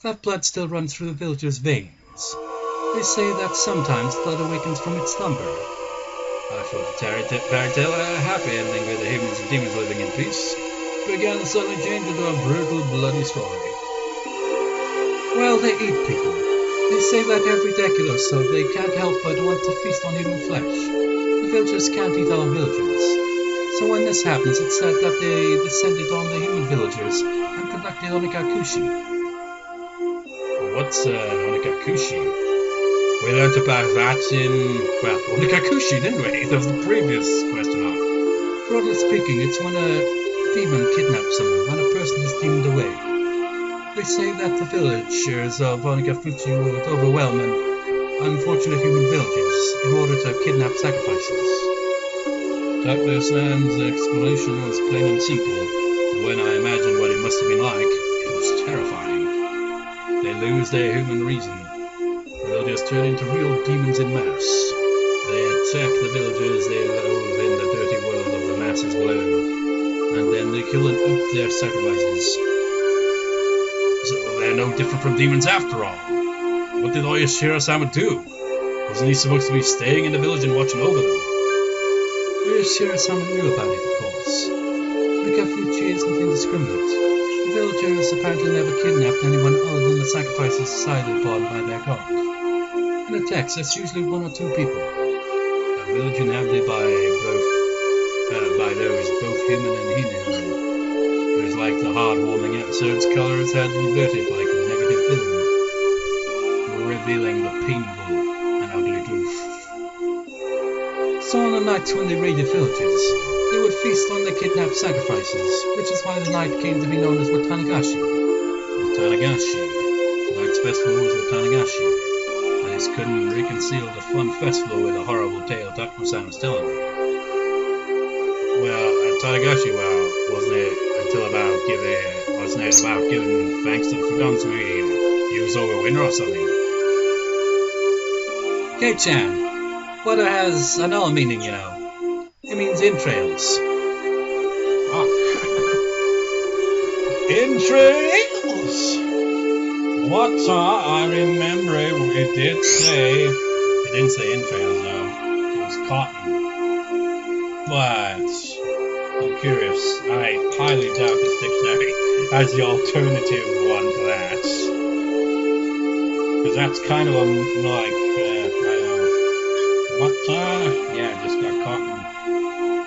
That blood still runs through the villagers' veins. They say that sometimes blood awakens from its slumber. I thought the fairy tale had a happy ending with the humans and demons living in peace. Began to suddenly change into a brutal, bloody story. Well, they eat people. They say that every decade or so they can't help but want to feast on human flesh. The villagers can't eat other villagers. So when this happens, it's said that they descended on the human villagers and conducted onagakushi. What's onagakushi? We learned about that in, well, onagakushi, didn't we? That was the previous question mark. Broadly speaking, it's when a demon kidnaps someone, when a person is deemed away. They say that the villagers of Onagafuchi would overwhelm unfortunate human villagers in order to kidnap sacrifices. Dr. Sam's explanation was plain and simple. When I imagined what it must have been like, it was terrifying. They lose their human reason. The villagers turn into real demons in mass. They attack the villagers they loathe in the dirty world of the masses below. And then they kill and eat their sacrifices. So they're no different from demons after all. What did Oya Shirasama do? Wasn't he supposed to be staying in the village and watching over them? Oya Shirasama knew about it, of course. Onagafuchi isn't indiscriminate. The villagers apparently never kidnapped anyone other than the sacrifices decided upon by their god. In attacks, that's usually one or two people. A village inhabited by those both human and inhuman. It was like the heartwarming episode's colours had inverted like a negative film, revealing the painful and ugly truth. So on the nights when they raided villages, they would feast on the kidnapped sacrifices, which is why the night came to be known as Watanagashi. Watanagashi. Tonight's festival was Watanagashi. I just couldn't reconcile the fun festival with the horrible tale Dr-san was telling me. Well, Watanagashi, wasn't it about giving thanks to the forgotten to use over winter or something? Kei-chan, water has another meaning, you know. It means entrails. Ah. Entrails! What I remember it did say. It didn't say entrails though. It was cotton. But I'm curious. I highly doubt this dictionary has the alternative one for that. Because that's kind of like, yeah, just got cotton.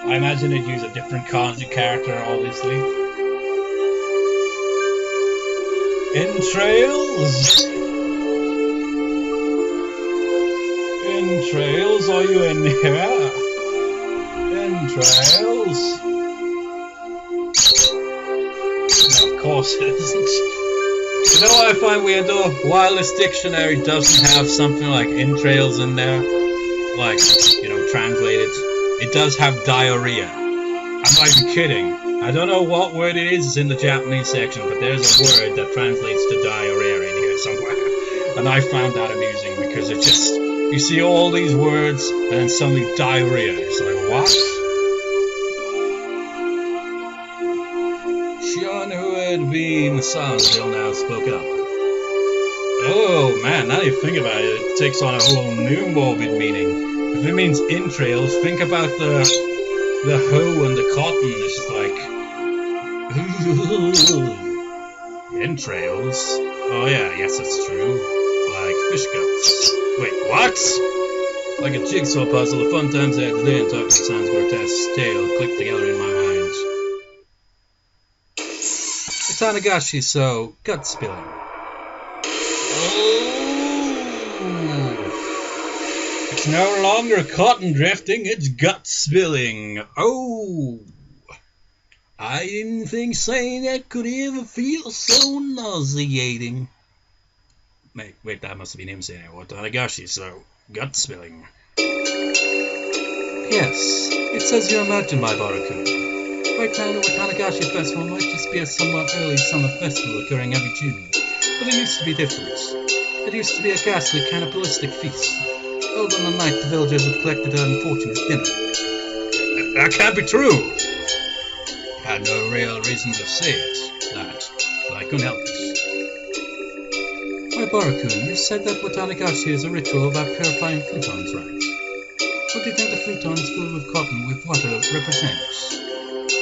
I imagine they'd use a different kanji character, obviously. Entrails? Entrails, are you in here? Entrails? No, of course it isn't. You know what I find weird though? While this dictionary doesn't have something like entrails in there, like, translated, it does have diarrhea. I'm not even kidding. I don't know what word it is in the Japanese section, but there's a word that translates to diarrhea in here somewhere. And I found that amusing because it just, you see all these words and then suddenly diarrhea. It's like, what? Shion, who had been silent until now, spoke up. Oh man, now you think about it, it takes on a whole new morbid meaning. If it means entrails, think about the hoe and the cotton. It's just like entrails. Oh yeah, yes that's true. Like fish guts. Wait, what? Like a jigsaw puzzle, the fun times I had today and talking sounds grotesque tale clicked together in my mind. Watanagashi, so gut spilling. It's no longer cotton drifting, it's gut spilling. Oh, I didn't think saying that could ever feel so nauseating. Wait, that must have been him saying it. Watanagashi, so gut spilling. Yes, it's as you imagine, my Baruku. Right now, the Watanagashi festival might just be a somewhat early summer festival occurring every June, but it used to be different. It used to be a ghastly, cannibalistic feast. Held on the night the villagers had collected their unfortunate dinner. That can't be true! I had no real reason to say it, but I couldn't help it. Barakun, you said that Watanagashi is a ritual about purifying futons, right? What do you think the futons filled with cotton with water represents?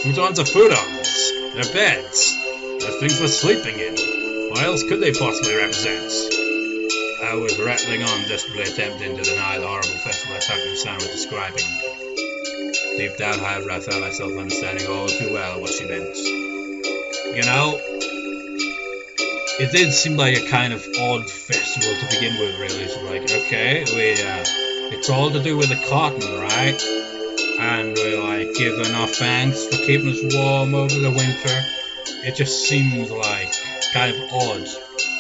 Futons are futons. They're beds. They're things we're sleeping in. What else could they possibly represent? I was rattling on, desperately attempting to deny the horrible festival that Takano-san was describing. Deep down, however, I found myself understanding all too well what she meant. You know, it did seem like a kind of odd festival to begin with, really. It's like, okay, it's all to do with the cotton, right? And we're like giving our thanks for keeping us warm over the winter. It just seems like kind of odd.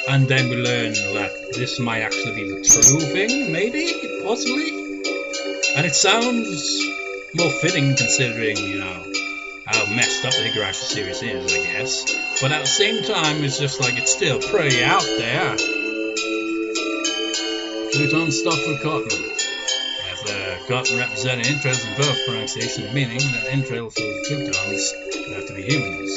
And then we learn that this might actually be the true thing, maybe, possibly. And it sounds more fitting considering, you know, how messed up the Higurashi series is, I guess. But at the same time, it's just like it's still pretty out there. Futons stuffed with cotton. As the cotton representing entrails in both pronunciations, meaning that entrails of futons would have to be humans.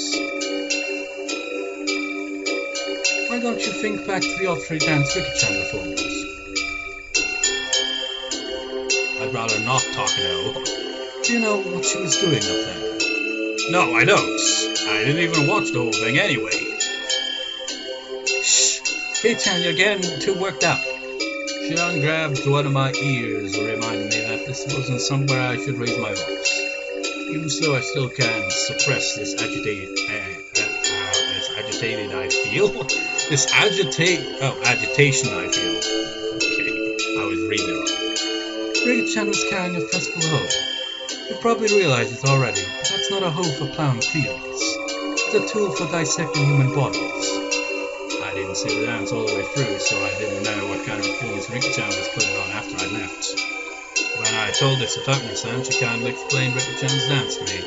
Why don't you think back to the odd three dance Rikichan performance? I'd rather not talk though. Do you know what she was doing up there? No, I don't. I didn't even watch the whole thing anyway. Shh! Kei-chan, you're getting too worked up. Shion grabbed one of my ears, reminding me that this wasn't somewhere I should raise my voice. Even so, I still can't suppress this agitation I feel. Agitation I feel. Okay, I was reading it wrong. Rikichan was carrying a festival hoe. You probably realize it already, but that's not a hoe for plowing fields. It's a tool for dissecting human bodies. I didn't see the dance all the way through, so I didn't know what kind of performance Rikichan was putting on after I left. When I told this to Takano-san, she kindly explained Rikichan's dance to me.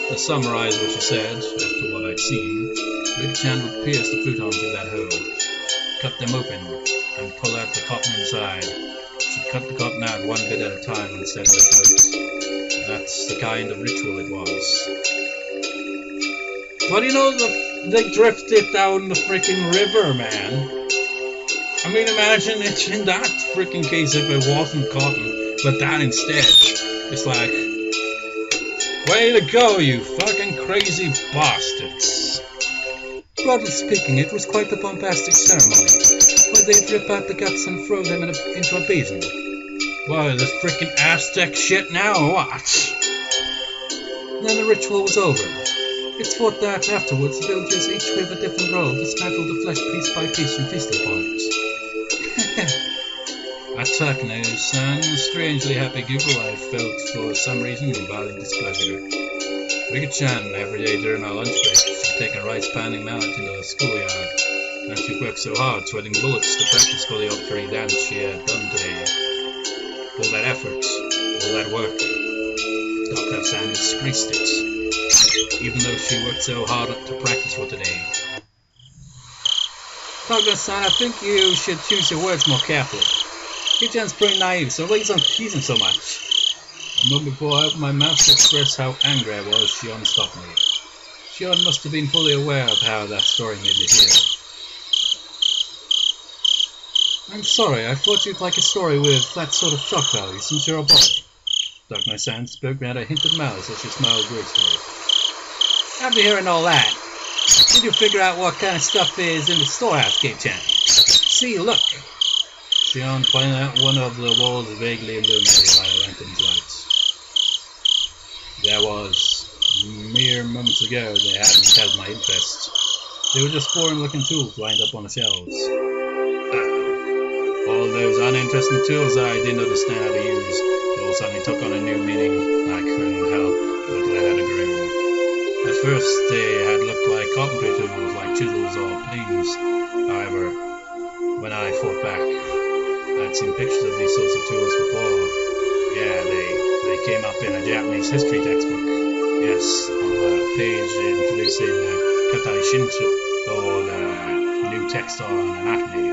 To summarize what she said, after what I'd seen, Rikichan would pierce the futons with that hoe, cut them open, and pull out the cotton inside. She'd cut the cotton out one bit at a time instead of the coat. That's the kind of ritual it was. But you know, they drifted down the freaking river, man. I mean, imagine it in that freaking case if it wasn't cotton, but that instead. It's like, way to go, you fucking crazy bastards. Broadly speaking, it was quite a bombastic ceremony, where they'd rip out the guts and throw them into a basin. Whoa, this freaking Aztec shit now, or what? Then the ritual was over. It's thought that afterwards the villagers, each with a different role, dismantled the flesh piece by piece and feasted upon it. At Takano-san, a strangely happy giggle I felt for some reason violent displeasure. Rikichan, every day during our lunch break, she'd take a rice-pounding mallet into the schoolyard, and she worked so hard, sweating bullets to practice for the odd-three dance she had done today. All that effort, all that work, Takano-san disgraced it, even though she worked so hard to practice for today. Takano-san, I think you should choose your words more carefully. Kei-chan's pretty naive, so please don't tease him so much. A moment before I opened my mouth to express how angry I was, Shion stopped me. Shion must have been fully aware of how that story made me feel. I'm sorry, I thought you'd like a story with that sort of shock value since you're a boy. Takano-san spoke without a hint of malice as she smiled gracefully. After hearing all that, did you figure out what kind of stuff is in the storehouse, Kei-chan? See, look. Shion pointed out one of the walls vaguely illuminated by the lantern's lights. There was. Mere moments ago, they hadn't held my interest. They were just foreign-looking tools lined up on the shelves. All those uninteresting tools I didn't understand how to use, they all suddenly took on a new meaning. I couldn't help but let out a grin. At first, they had looked like carpentry tools, like chisels or planes. However, when I thought back, I'd seen pictures of these sorts of tools before. Yeah, they came up in a Japanese history textbook. Yes, on the page introducing Katai Shinshu, or the new text on anatomy.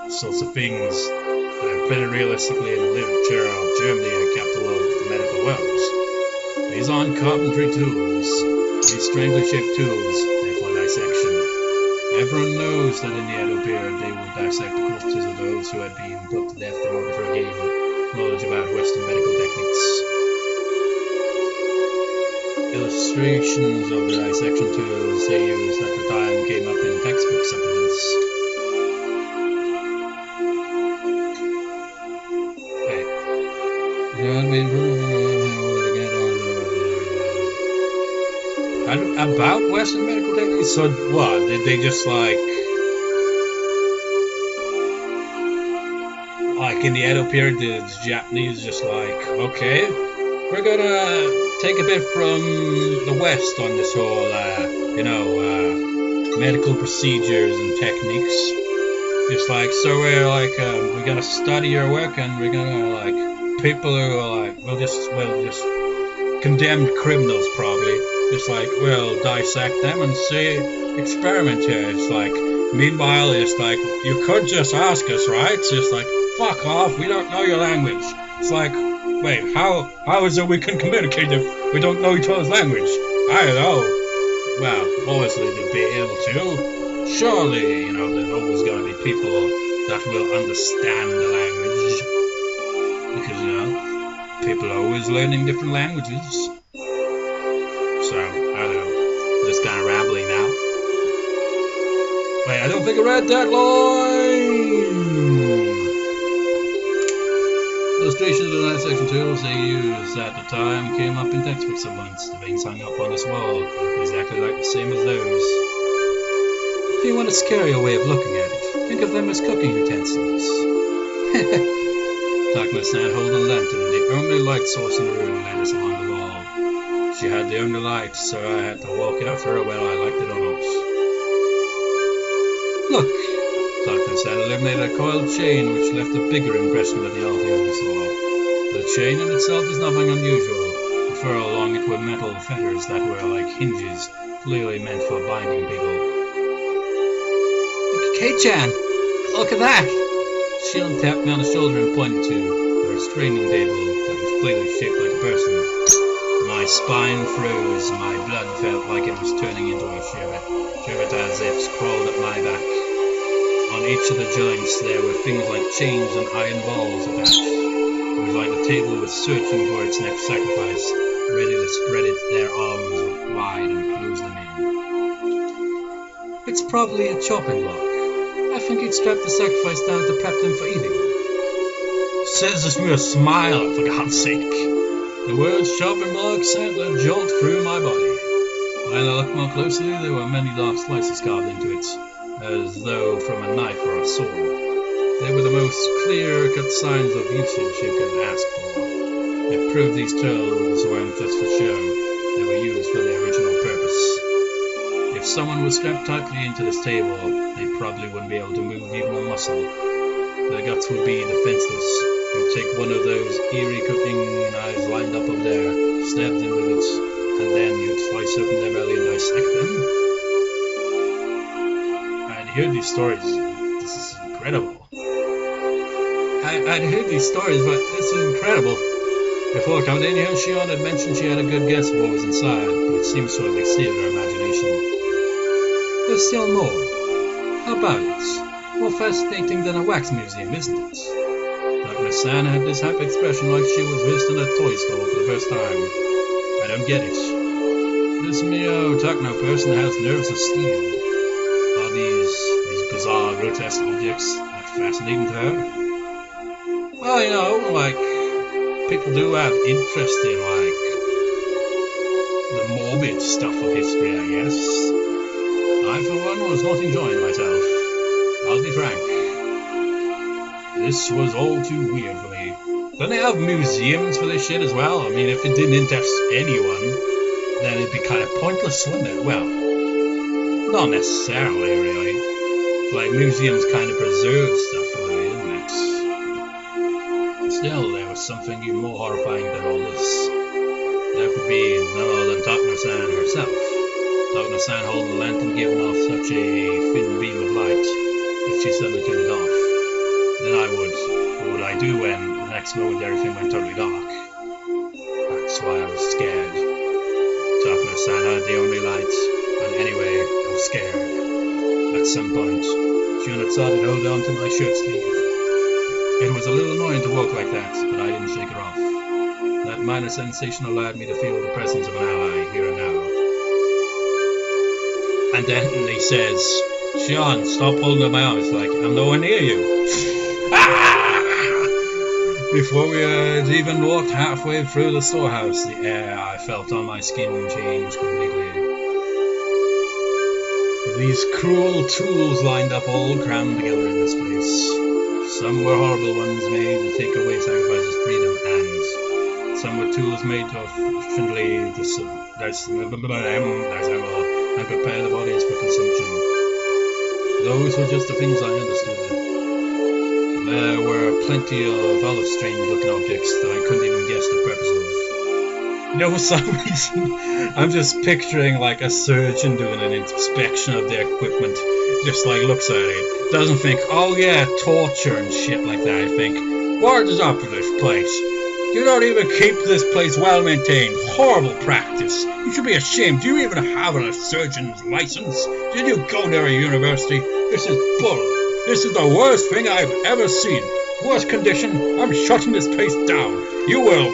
Sorts of things that are printed realistically in the literature of Germany, the capital of the medical world. These aren't carpentry tools. These strangely shaped tools, they're for dissection. everyone knows that in the Edo period they would dissect the corpses of those who had been put to death in order to gain knowledge about Western medical techniques. Illustrations of the dissection tools they used at the time came up in textbook supplements. About Western medical techniques? So what? Did they just like in the Edo period, the Japanese just like, okay, we're gonna take a bit from the West on this whole, medical procedures and techniques. Just like, so we're gonna study your work and we're gonna people who are just condemned criminals probably. Just we'll dissect them and see, experiment here. It's meanwhile, it's you could just ask us, right? It's just fuck off, we don't know your language. It's wait, how is it we can communicate if we don't know each other's language? I don't know. Well, obviously they'll be able to. Surely, there's always going to be people that will understand the language. Because, people are always learning different languages. So, I don't know. Just kind of rambling now. Wait, I don't think I read that line! Illustrations of the dissection tools they used at the time came up in textbook supplements. The things hung up on this wall exactly like the same as those. If you want a scarier way of looking at it, think of them as cooking utensils. Takano-san held a lantern, the only light source in the room, led us along the wall. She had the only light, so I had to walk after her whether I liked it or not. Look! Takano-san illuminated a coiled chain which left a bigger impression than the Althea saw. The chain in itself is nothing unusual. The fur along it were metal fetters that were like hinges, clearly meant for binding people. Kei-chan! Look at that! Shion tapped me on the shoulder and pointed to a restraining table that was clearly shaped like a person. My spine froze, my blood felt like it was turning into a shiver zips crawled up my back. On each of the joints there were things like chains and iron balls attached. It was like the table was searching for its next sacrifice, ready to spread their arms wide and close them in. It's probably a chopping block. I think he'd strap the sacrifice down to prep them for eating. Says this with a smile, for God's sake. The words chopping block sent a jolt through my body. When I looked more closely, there were many dark slices carved into it, as though from a knife or a sword. They were the most clear-cut signs of usage you could ask for. It proved these tools weren't just for show, they were used for their original purpose. If someone was strapped tightly into this table, they probably wouldn't be able to move even a muscle. Their guts would be defenseless. You'd take one of those eerie cooking knives lined up over there, stab them with it, and then you'd slice open their belly and dissect them. I'd heard these stories. This is incredible. I'd heard these stories, but this is incredible. Before coming in here, Shion had mentioned she had a good guess of what was inside, but it seems to have exceeded her imagination. There's still more. How about it? More fascinating than a wax museum, isn't it? Takano-san had this happy expression like she was visiting a toy store for the first time. I don't get it. This Mio Takano person has nerves of steel. Are these bizarre, grotesque objects that fascinating to her? Well, people do have interest in, the morbid stuff of history, I guess. I, for one, was not enjoying myself. I'll be frank. This was all too weird for me. Don't they have museums for this shit as well? I mean, if it didn't interest anyone, then it'd be kind of pointless, wouldn't it? Well, not necessarily, really. Museums kind of preserve stuff, really, isn't it? Still, there was something even more horrifying than all this. That would be none other than Takano-san herself. Takano-san holding the lantern giving off such a thin beam of light. If she suddenly turned it off, then what would I do when the next moment everything went totally dark? That's why I was scared. Takano-san had the only light, and anyway, I was scared. I at some point. Shion had started to hold on to my shirt sleeve. It was a little annoying to walk like that, but I didn't shake her off. That minor sensation allowed me to feel the presence of an ally here and now. And then he says, Shion, stop holding up my arms, like, I'm nowhere near you. Before we had even walked halfway through the storehouse, the air I felt on my skin changed completely. These cruel tools lined up all crammed together in this place. Some were horrible ones made to take away sacrifices' freedom, and some were tools made to efficiently and prepare the bodies for consumption. Those were just the things I understood. There were plenty of other strange-looking objects that I couldn't even guess the purpose of. You know, for some reason, I'm just picturing like a surgeon doing an inspection of their equipment. Just like looks at it, doesn't think, oh yeah, torture and shit like that. I think, what is up with this place? You don't even keep this place well maintained. Horrible practice. You should be ashamed. Do you even have a surgeon's license? Did you go to a university? This is bull. This is the worst thing I've ever seen. Worst condition. I'm shutting this place down. You will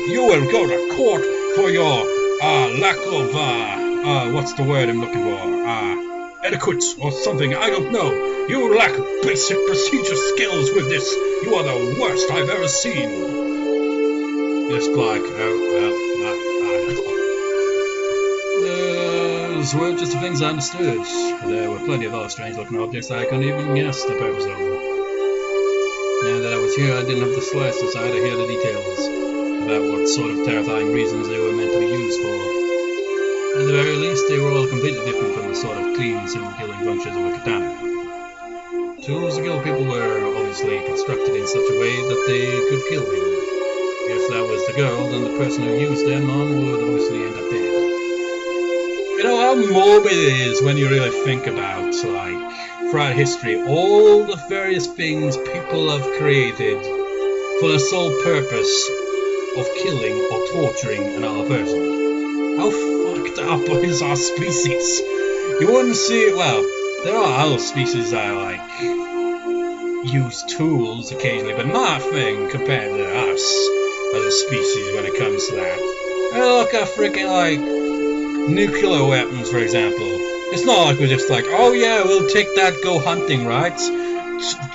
go to court for your lack of what's the word I'm looking for? Etiquette or something. I don't know. You lack basic procedure skills with this. You are the worst I've ever seen. Just like, those were just the things I understood. There were plenty of other strange-looking objects I couldn't even guess the purpose of. Now that I was here, I didn't have the slightest desire to hear the details about what sort of terrifying reasons they were meant to be used for. At the very least, they were all completely different from the sort of clean, simple killing functions of a katana. Tools to kill people were obviously constructed in such a way that they could kill people. If that was the girl, then the person who used them on would obviously end up dead. You know how morbid it is when you really think about, like, throughout history, all the various things people have created for the sole purpose of killing or torturing another person. How fucked up is our species? You wouldn't see it, well, there are other species that, like, use tools occasionally, but nothing compared to us as a species when it comes to that. I look at freaking, like, nuclear weapons, for example. It's not like we're just like, oh yeah, we'll take that, go hunting, right?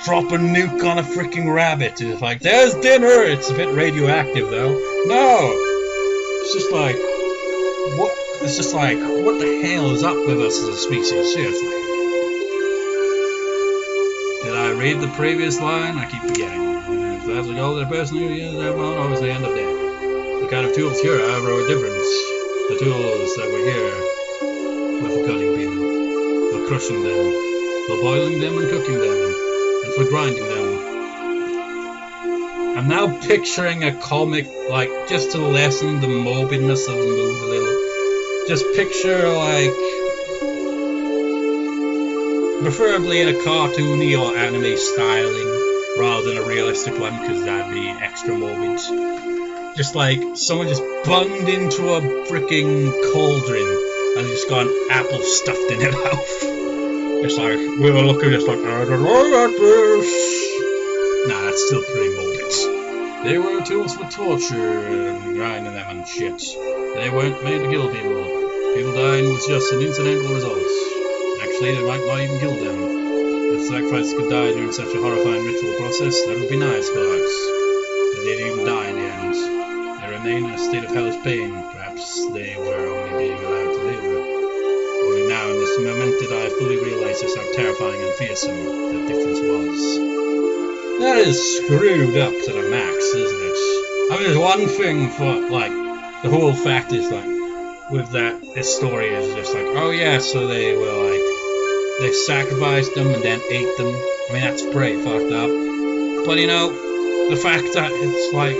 Drop a nuke on a freaking rabbit. It's like, there's dinner! It's a bit radioactive, though. No! It's just like, what? It's just like, what the hell is up with us as a species? Seriously. Did I read the previous line? I keep forgetting. If that's the goal of the person who uses that one, obviously end up dead. The kind of tools here, however, were different. The tools that were here were for cutting people, for crushing them, for boiling them and cooking them, and for grinding them. I'm now picturing a comic, like, just to lessen the morbidness of the mood a little. Just picture, like, preferably in a cartoony or anime styling, rather than a realistic one, because that'd be extra morbid. Just like someone just bunged into a freaking cauldron and just got an apple stuffed in their mouth. It's like, we were looking just like, I don't know about this. Nah, that's still pretty morbid. They were tools for torture and grinding them and shit. They weren't made to kill people. People dying was just an incidental result. Actually, they might not even kill them. If sacrifices could die during such a horrifying ritual process, that would be nice, but they didn't even die in the end. They remained in a state of hellish pain. Perhaps they were only being allowed to live. Only now in this moment did I fully realize just how terrifying and fearsome that difference was. That is screwed up to the max, isn't it? I mean, there's one thing for, like, the whole fact is, like, with that, this story is just like, oh yeah, so they were, like, they sacrificed them and then ate them. I mean, that's pretty fucked up. But, you know, the fact that it's, like,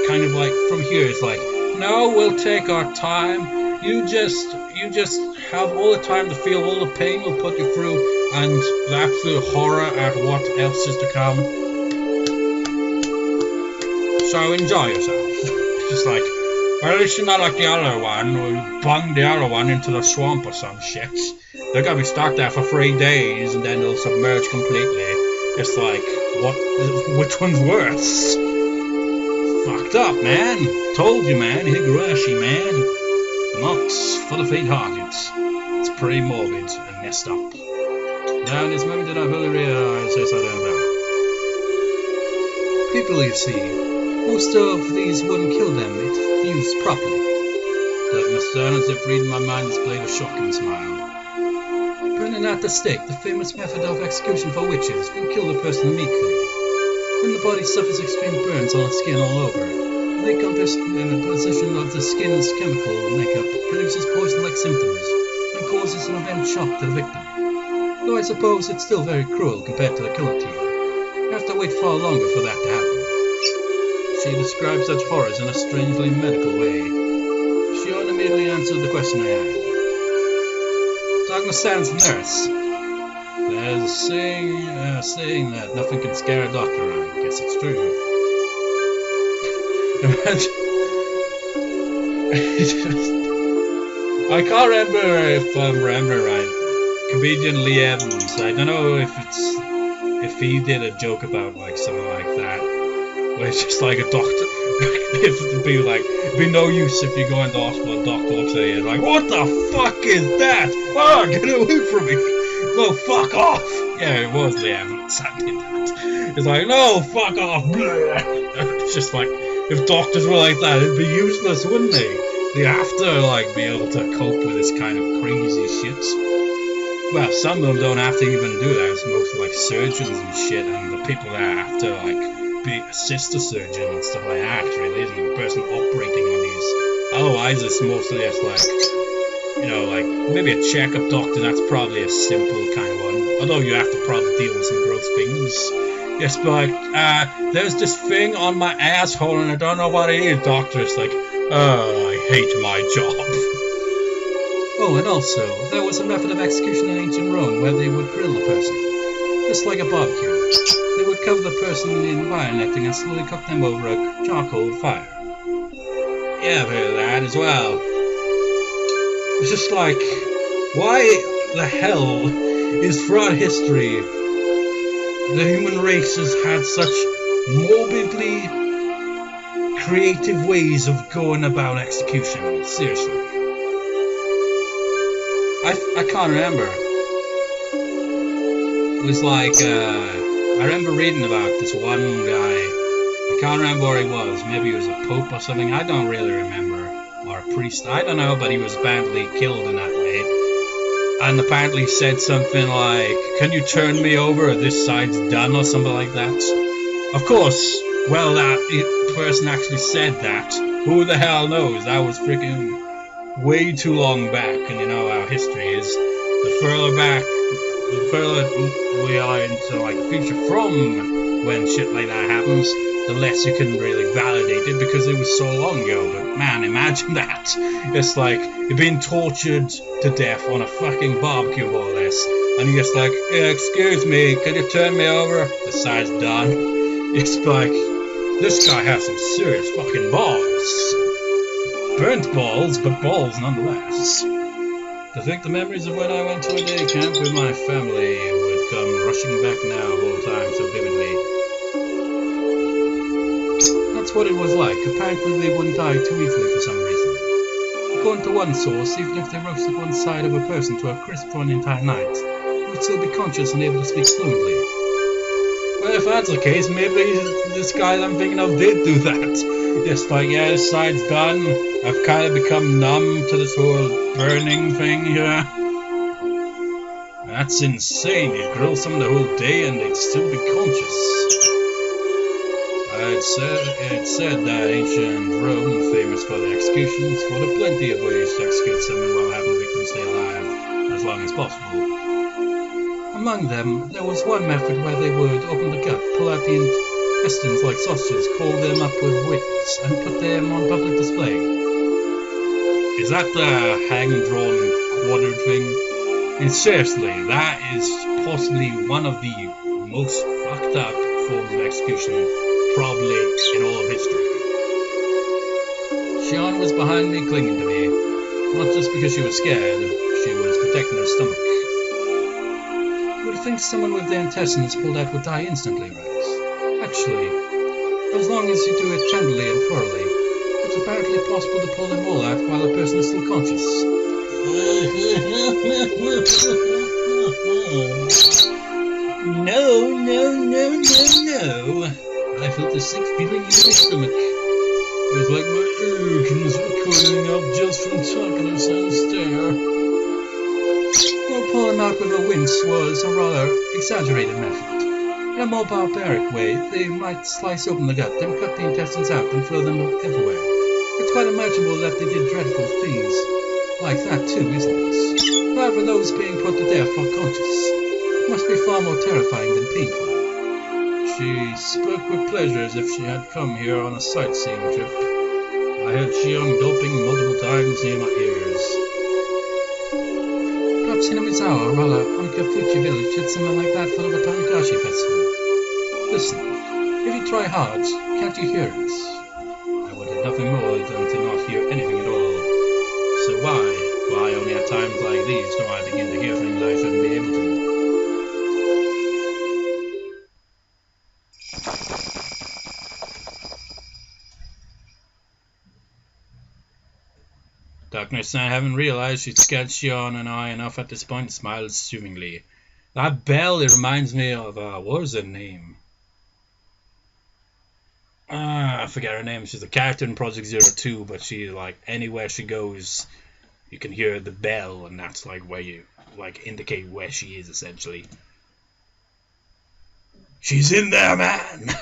kind of like, from here, it's like, no, we'll take our time. You just have all the time to feel all the pain we'll put you through and the absolute horror at what else is to come. So enjoy yourself. It's just like, well, at least you're not like the other one who bunged the other one into the swamp or some shit. They're gonna be stuck there for 3 days and then they'll submerge completely. It's like, which one's worse? Fucked up, man. Told you, man. Higurashi, man. Not for the faint-hearted. It's pretty morbid and messed up. Now in this moment did I fully realize this, I don't know. People, you see, most of these wouldn't kill them if used properly. Darkness turned as if reading my mind displayed a shocking smile. Burning at the stake, the famous method of execution for witches, can kill the person immediately. When the body suffers extreme burns on the skin all over, the composition of the skin's chemical makeup produces poison-like symptoms and causes an event shock to the victim. Though I suppose it's still very cruel compared to the guillotine. You have to wait far longer for that to happen. She described such horrors in a strangely medical way. Shion immediately answered the question I had. Dr. San's nurse. There's a saying that nothing can scare a doctor. I guess it's true. Imagine. I can't remember if I'm remembering right. Comedian Lee Evans. I don't know if he did a joke about like something like that. Where it's just like a doctor. It'd be like, it'd be no use if you go into hospital, a doctor looks at you and like, what the fuck is that? Oh, get away from me! No, fuck off! Yeah, it was Lee Evans that did that. It's like, no, fuck off! It's just like, if doctors were like that, it'd be useless, wouldn't they? They have to like be able to cope with this kind of crazy shit. Well, some of them don't have to even do that. It's mostly like surgeons and shit, and the people that have to like assist the surgeon and stuff like that, really, isn't the person operating on these. Otherwise, it's mostly just like, you know, like maybe a checkup doctor. That's probably a simple kind of one. Although you have to probably deal with some gross things. Yes, but like, there's this thing on my asshole and I don't know what it is, doctor. It's like, oh, I hate my job. Oh, and also, there was a method of execution in ancient Rome where they would grill the person, just like a barbecue. They would cover the person in wire netting and slowly cook them over a charcoal fire. Yeah, I've heard of that as well. It's just like, why the hell is throughout history the human race has had such morbidly creative ways of going about execution? Seriously. I can't remember. It was like, I remember reading about this one guy. I can't remember where he was. Maybe he was a pope or something. I don't really remember. Or a priest. I don't know, but he was badly killed in that way. And apparently said something like, can you turn me over? This side's done, or something like that. Of course, well, that person actually said that. Who the hell knows? That was freaking way too long back. And you know how history is. The further back, the further we are into like the future from when shit like that happens, the less you can really validate it because it was so long ago. But man, imagine that. It's like you're being tortured to death on a fucking barbecue more or less, and you're just like, excuse me, can you turn me over? The side's done. It's like, this guy has some serious fucking balls. Burnt balls, but balls nonetheless. To think the memories of when I went to a day camp with my family would come rushing back now all the time so vividly. That's what it was like. Apparently they wouldn't die too easily for some reason. According to one source, even if they roasted one side of a person to a crisp for an entire night, they would still be conscious and able to speak fluently. Well, if that's the case, maybe this guy I'm thinking of did do that. Just like, yeah, this side's done. I've kind of become numb to this whole burning thing here. That's insane. You'd grill someone the whole day and they'd still be conscious. It said that ancient Rome, famous for their executions, thought of plenty of ways to execute someone while having victims stay alive as long as possible. Among them, there was one method where they would open the gut, pull out the intestines like sausages, call them up with whips, and put them on public display. Is that the hand-drawn quartered thing? And seriously, that is possibly one of the most fucked up forms of execution probably in all of history. Shion was behind me, clinging to me. Not just because she was scared, she was protecting her stomach. You would think someone with their intestines pulled out would die instantly, right? Actually, as long as you do it gently and thoroughly, it's apparently possible to pull them all out while a person is still conscious. No. I felt a sick feeling in my stomach. It was like my organs were curling up just from talking to some stare. Well, pull them out with a winch was a rather exaggerated method. In a more barbaric way, they might slice open the gut, then cut the intestines out and throw them everywhere. It's quite imaginable that they did dreadful things like that too, isn't it? However, those being put to death are conscious. It must be far more terrifying than painful. She spoke with pleasure as if she had come here on a sightseeing trip. I heard Shion gulping multiple times near my ears. Perhaps Hinamizawa or rather Onikafuchi village did something like that for the Watanagashi festival. Listen, if you try hard, can't you hear it? I wanted nothing more than to not hear anything at all. So why only at times like these do I begin to hear things I shouldn't be able to? Darkness-san, having realized she'd scared Shion and I enough at this point, smiled soothingly. That bell, it reminds me of, what was her name? I forget her name. She's a character in Project Zero 2, but she, like, anywhere she goes, you can hear the bell, and that's, like, where you, like, indicate where she is, essentially. She's in there, man!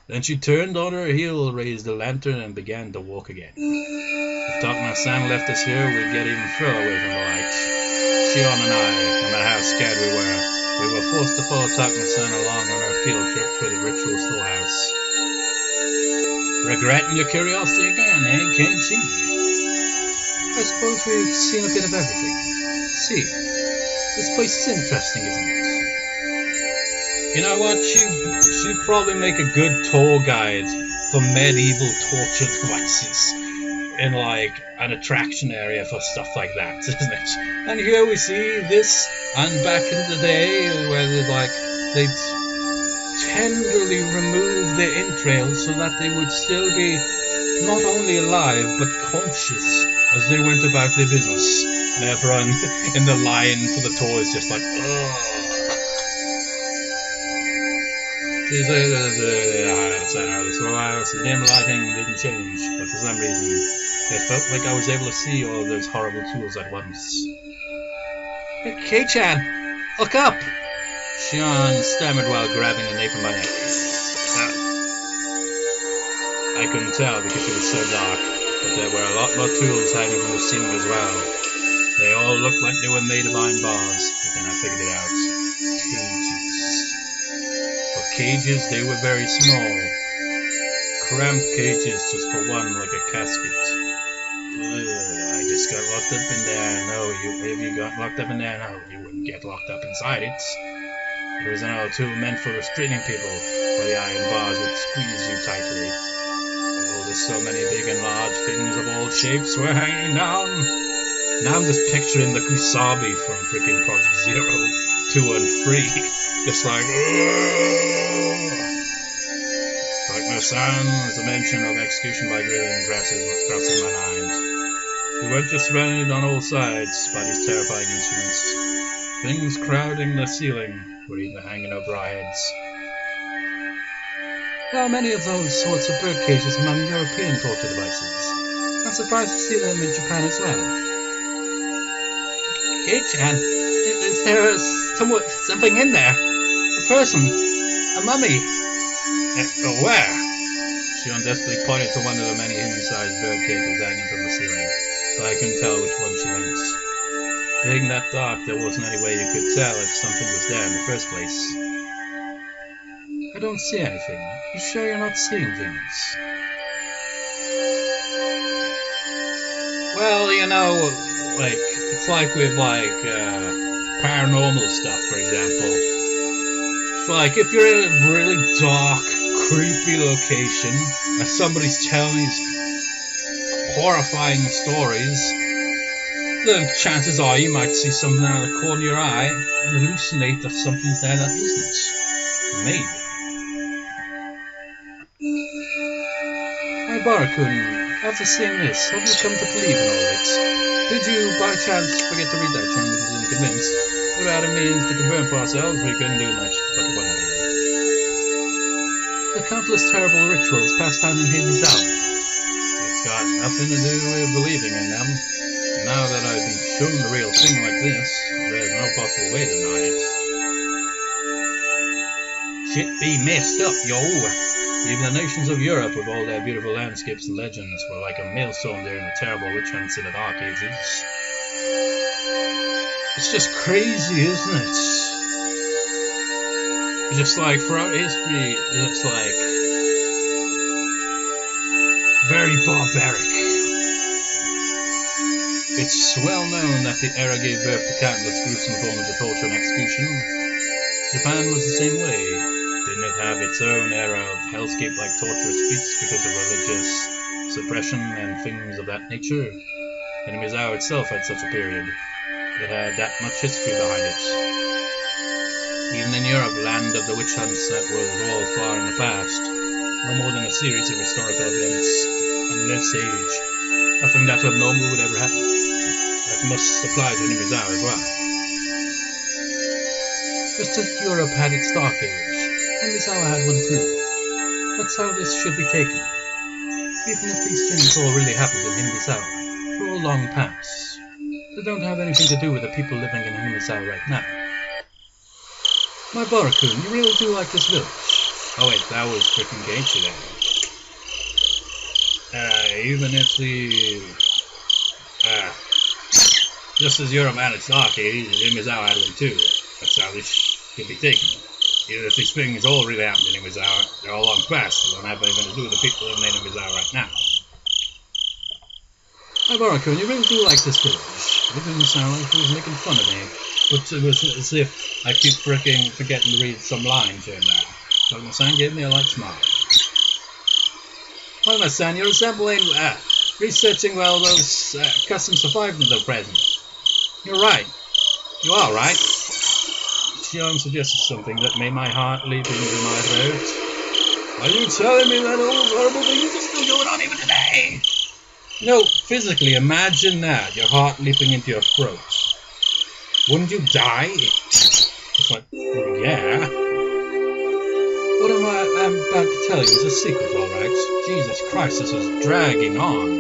Then she turned on her heel, raised the lantern, and began to walk again. If Darkness-san left us here, we'd get even further away from the light. Shion and I, no matter how scared we were forced to follow Darkness-san along on our field trip for the ritual storehouse. Regretting your curiosity again, eh, Keiichi? I suppose we've seen a bit of everything. See, this place is interesting, isn't it? You know what? She'd probably make a good tour guide for medieval torture devices in like an attraction area for stuff like that, isn't it? And here we see this, and back in the day where they'd tenderly remove their entrails so that they would still be not only alive but conscious as they went about their business. And everyone in the line for the tour is just like, ugh. The dim lighting didn't change, but for some reason it felt like I was able to see all of those horrible tools at once. Hey, Kei-chan, look up! Shion stammered while grabbing the nape of my neck. I couldn't tell because it was so dark, but there were a lot more tools hanging from the ceiling as well. They all looked like they were made of iron bars, but then I figured it out. Cages, they were very small. Cramped cages just for one, like a casket. I just got locked up in there. No, if you got locked up in there, no, you wouldn't get locked up inside it. It was another tool meant for restraining people, where the iron bars would squeeze you tightly. Oh, there's so many big and large things of all shapes were hanging down. Now I'm just picturing the Kusabi from freaking Project Zero 2 and 3. Just like, Darkness-san, as a mention of execution by grilling crossing my mind. We weren't just surrounded on all sides by these terrifying instruments. Things crowding the ceiling were even hanging over our heads. There are many of those sorts of bird cages among European torture devices. I'm surprised to see them in Japan as well. Kei-chan, is there something in there? A person? A mummy? Where? Shion desperately pointed to one of the many human-sized bird cages hanging from the ceiling, but I couldn't tell which one she meant. Being that dark, there wasn't any way you could tell if something was there in the first place. I don't see anything. You sure you're not seeing things? Well, you know, like, it's like with, paranormal stuff, for example. It's like, if you're in a really dark, creepy location, and somebody's telling these horrifying stories, then chances are you might see something out of the corner of your eye and hallucinate that something's there that isn't. Maybe. My Barakun, after seeing this, have you come to believe in all this? Did you, by chance, forget to read that when you wasn't convinced? Without a means to confirm for ourselves, we couldn't do much but wonder. The countless terrible rituals passed down in Hinamizawa. It's got nothing to do with believing in them. Now that I've been shown the real thing like this, there's no possible way to deny it. Shit be messed up, yo! Even the nations of Europe, with all their beautiful landscapes and legends, were like a maelstrom during the terrible witch hunts in the Dark Ages. It's just crazy, isn't it? It's just like, throughout history, it's like very barbaric. It's well known that the era gave birth to countless gruesome forms of torture and execution. Japan was the same way. Didn't it have its own era of hellscape-like torturous feats because of religious suppression and things of that nature? Hinamizawa itself had such a period. It had that much history behind it. Even in Europe, land of the witch hunts that was all far in the past, no more than a series of historical events in this age. Nothing that abnormal would ever happen. That must apply to Hinamizawa as well. Just as Europe had its Dark Age, Hinamizawa had one too. That's how this should be taken. Even if these things all really happened in Hinamizawa, they're all long past. They don't have anything to do with the people living in Hinamizawa right now. My Barakun, you really do like this village. Oh wait, that was freaking Keiichi there. Even if just as Europe had its Dark Age, Hinamizawa had one too. That's how this should be taken. Even if these things all really happened in Hinamizawa, they're all long past. They don't have anything to do with the people living in Hinamizawa right now. My Barakun, you really do like this village. It didn't sound like he was making fun of me, but it was as if I keep forgetting to read some lines here and there. Tomitake gave me a light smile. Well, my son, you're assembling, researching well those custom survivors of present. You're right. You are right. Shion suggested something that made my heart leap into my throat. Are you telling me that all those horrible things are still going on even today? No, physically, imagine that, your heart leaping into your throat. Wouldn't you die? It's like, yeah. What I'm about to tell you is a secret, alright? Jesus Christ, this is dragging on.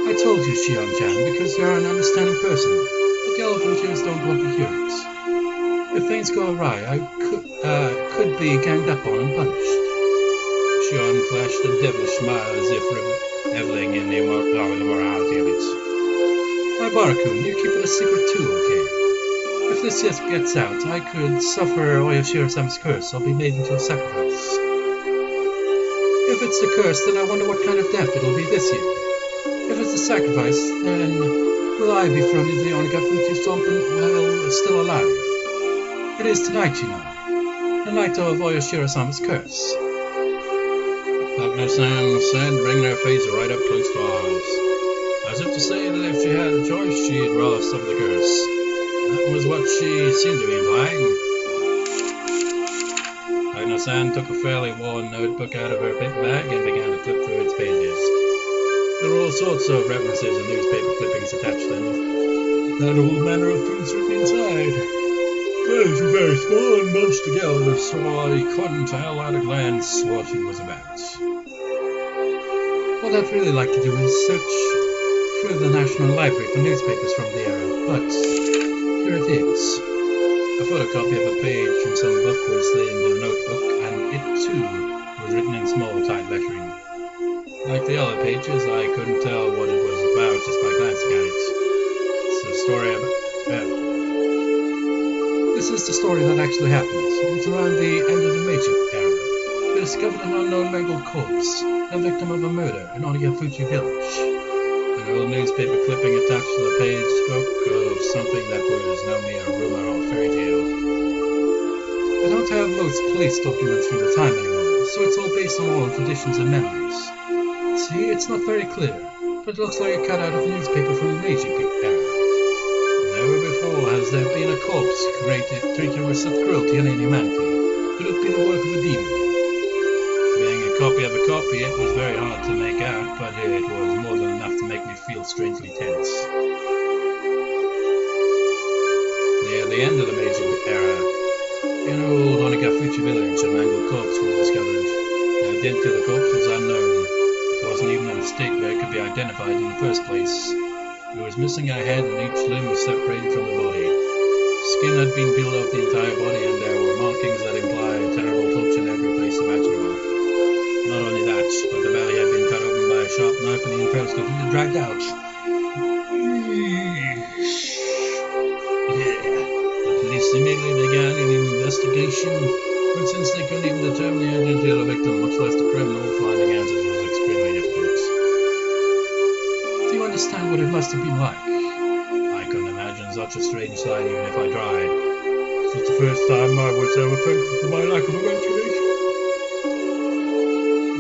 I told you, Shion-chan, because you're an understanding person, but the elephant don't want to hear it. If things go awry, I could be ganged up on and punished. Shion flashed a devilish smile as if reveling in the immorality of it. My Barakun, you keep it a secret too, okay? If this gets out, I could suffer Oyashiro-sama's curse or be made into a sacrifice. If it's the curse, then I wonder what kind of death it'll be this year. If it's a sacrifice, then will I be thrown into the Onagafuchi swamp while still alive? It is tonight, you know. The night of Oyashiro-sama's curse. Takano-san said, bringing her face right up close to ours. As if to say that if she had a choice, she'd rather suffer the curse. That was what she seemed to be implying. Takano-san took a fairly worn notebook out of her paper bag and began to flip through its pages. There were all sorts of references and newspaper clippings attached to them. Had all manner of things written inside. Those were very small and bunched together, so I couldn't tell at a glance what it was about. What I'd really like to do is search through the National Library for newspapers from the era, but here it is. A photocopy of a page from some book was in the notebook, and it too was written in small tight lettering. Like the other pages, I couldn't tell what it was about just by glancing at it. It's a story about... This is the story that actually happened. It's around the end of the Meiji era. They discovered an unknown mangled corpse, a victim of a murder in Onagafuchi village. An old newspaper clipping attached to the page spoke of something that was no mere rumor or fairy tale. I don't have most police documents from the time anymore, so it's all based on oral traditions and memories. See, it's not very clear, but it looks like a cutout of a newspaper from the Meiji era. that being a corpse treated with such cruelty and inhumanity could have been the work of a demon. Being a copy of a copy, it was very hard to make out, but it was more than enough to make me feel strangely tense. Near the end of the Meiji era, in an old Honagafuchi village, a mangled corpse was discovered. The identity of the corpse was unknown. It wasn't even in a state where it could be identified in the first place. It was missing a head and each limb was separated from the body. Skin had been peeled off the entire body and there were markings that implied terrible torture in every place imaginable. Not only that, but the belly had been cut open by a sharp knife and the entrails completely dragged out. The police immediately began an investigation, but since they couldn't even determine the identity of the victim, much less the criminal, finding answers was extremely difficult. Do you understand what it must have been like? I couldn't imagine such a strange sight even if I tried. This was the first time I was ever thankful for my lack of imagination.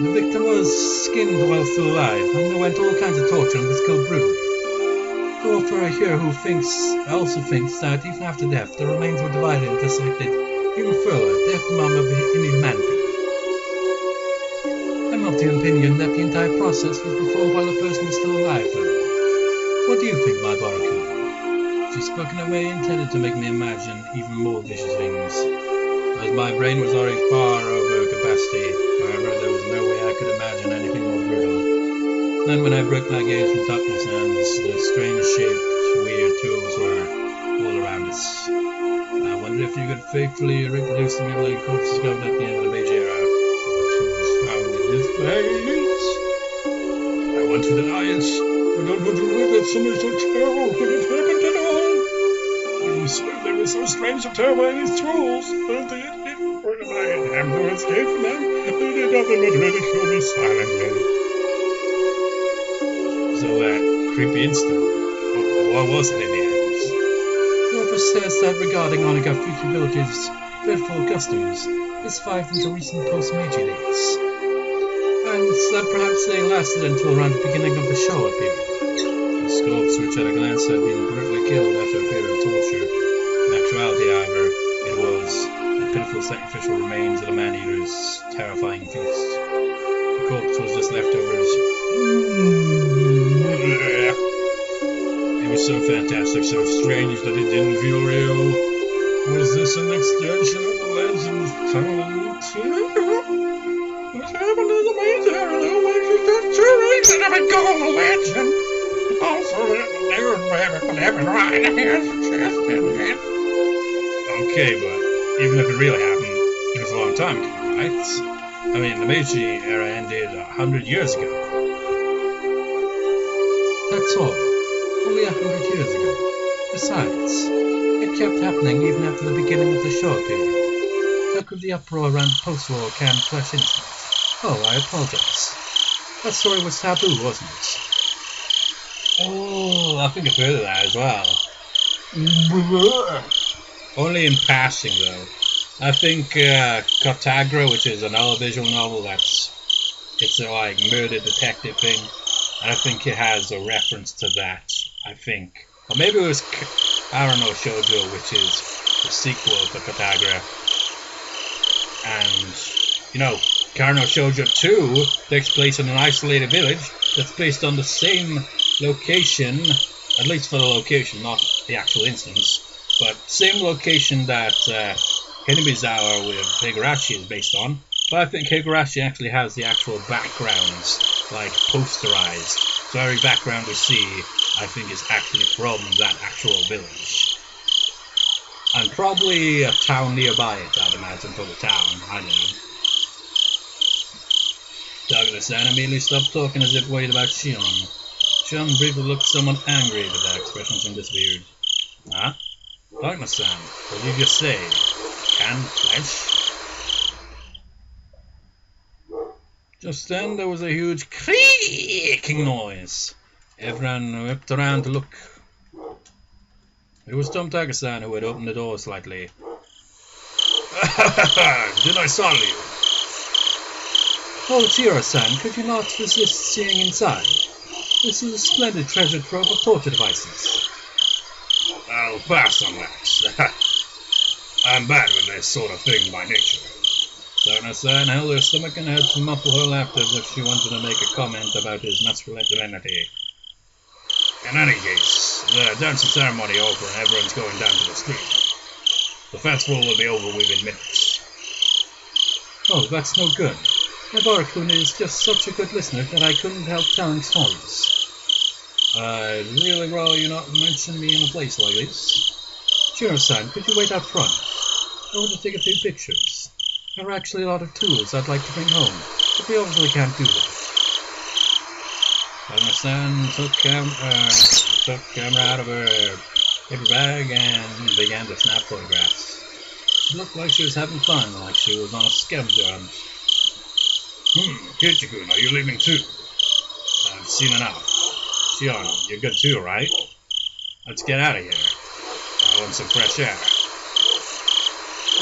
The victim was skinned while still alive, underwent all kinds of torture and was killed brutally. The author here who also thinks that even after death, the remains were divided and dissected even further, the epitome of inhumanity. I'm of the opinion that the entire process was performed while the person was still alive, though. What do you think, my Baraku? She spoke in a way intended to make me imagine even more vicious things. As my brain was already far over capacity, however, there was no way I could imagine anything more brutal. Then when I broke my gaze from darkness and the strange-shaped, weird tools were all around us. I wondered if you could faithfully reproduce the mutilated corpses discovered at the end of the Meiji era. The tools found in this place. I want to deny it. I don't want to believe that somebody so terrible could have happened at all. I'm sure they were so strange and terrible in these tools, but they didn't work if I had to escape from them. They did nothing but ridicule me silently. So that creepy incident, what was it in the end? The author says that regarding Honagafuchi village's dreadful customs, this survived into recent post-Meiji days, and that perhaps they lasted until around the beginning of the Showa period. The corpse, which at a glance had been brutally killed after a period of torture. In actuality, however, it was the pitiful sacrificial remains of the man-eater's terrifying feast. The corpse was just leftovers. It was so fantastic, so strange that it didn't feel real. Was this an extension of the legends told? What happened to the Meiji era though makes it just too easy to become a legend. Also, they were never right here suggesting it. Okay, but even if it really happened, it was a long time ago, right? I mean, the Meiji era ended 100 years ago. That's all. Only 100 years ago. Besides, it kept happening even after the beginning of the Showa period. Talk of the uproar around the post-war canned flesh incident. Oh, I apologize. That story was taboo, wasn't it? Oh, I think I've heard of that as well. Only in passing, though. I think Kotagra, which is another visual novel it's a like murder detective thing, and I think it has a reference to that. I think, or maybe it was Arano Shoujo, which is the sequel to Kotagra. And you know, Karano Shoujo 2 takes place in an isolated village that's based on the same location, at least for the location, not the actual instance, but same location that Hinamizawa with Higurashi is based on. But I think Higurashi actually has the actual backgrounds, like posterized. So every background we see, I think, is actually from that actual village. And probably a town nearby it, I'd imagine, for the town. I don't know. Douglas-san immediately stopped talking as if worried about Shion. Shion briefly looked somewhat angry, but their expression seemed disappeared. Huh? Douglas-san, what did you just say? Canned flesh? Just then there was a huge creaking noise. Everyone whipped around to look. It was Tomitake-san who had opened the door slightly. Did I startle you? Oh, Chiro-san, could you not resist seeing inside? This is a splendid treasure trove of torture devices. I'll pass on that. course. I'm bad with this sort of thing by nature. Takano-san held her stomach and had to muffle her laughter as if she wanted to make a comment about his masculinity. In any case, the dancing ceremony over and everyone's going down to the street. The festival will be over within minutes. Oh, that's no good. Ibarra-kun is just such a good listener that I couldn't help telling stories. I'd really rather you not mention me in a place like this. Shiro-san, could you wait out front? I want to take a few pictures. There are actually a lot of tools I'd like to bring home, but we obviously can't do that. Takano-san took camera out of her paper bag and began to snap photographs. She looked like she was having fun, like she was on a scavenger hunt. Keiichi-kun, are you leaving too? I've seen enough. Shion, you're good too, right? Let's get out of here. I want some fresh air.